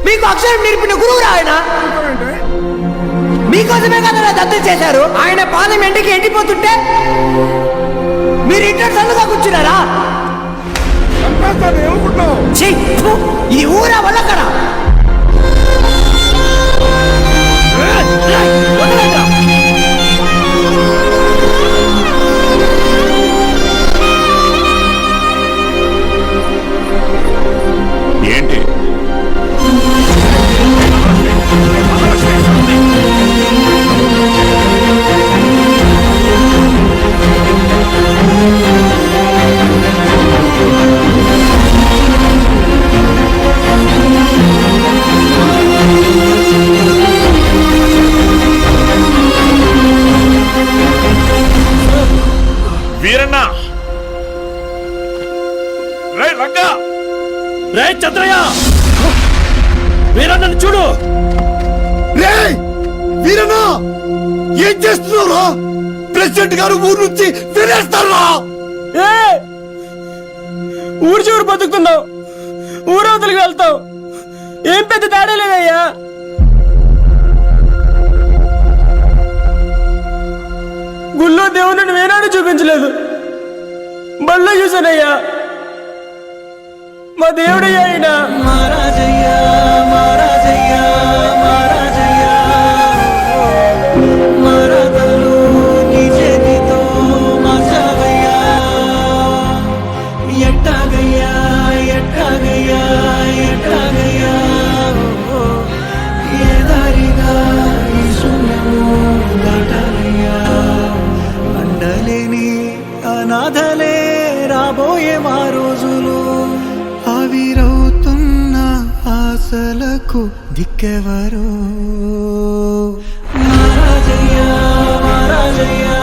మీకు అక్షరం నేర్పిన గురువురా ఆయన. మీకోసమే కదా దత్తత చేశారు. ఆయన పాదం ఎండికి ఎండిపోతుంటే మీరు ఇంట్లో చల్లుగా కూర్చున్నారా? ఈ ఊరా వల్ల కదా ఏంటి వీరన్న, రే రంగా, రే చంద్రయ్య, వీరన్నను చూడు. రే వీరన్న, ఏం చేస్తున్నావురా? ప్రెసిడెంట్ గారు ఊరు నుంచి వెళ్ళేస్తారా? ఊరు చివరి బతుకుతున్నావు, ఊరవతలికి వెళ్తావు, ఏం పెద్ద తేడా లేదయ్యా. గుళ్ళో దేవుడిని వేనాడు చూపించలేదు, బళ్ళో చూసానయ్యా. మా దేవుడయ్యా ఆయన. మహారాజయ్యా మహారాజయ్యా మహారాజయ్యా, మరదలు నీ చేతితో మార్చావయ్యా. ఎట్టాగయ్యా ఎట్టాగయ్యా ఎట్టాగయ్యా, ఏ దారిగా ఈ శూన్యము దాటాలయ్యా. అండలేని అనాథలే రాబోయే మా రోజులు, ఆవిరవుతున్న ఆశలకు దిక్కెవరు? మహారాజయ్యా మహారాజయ్యా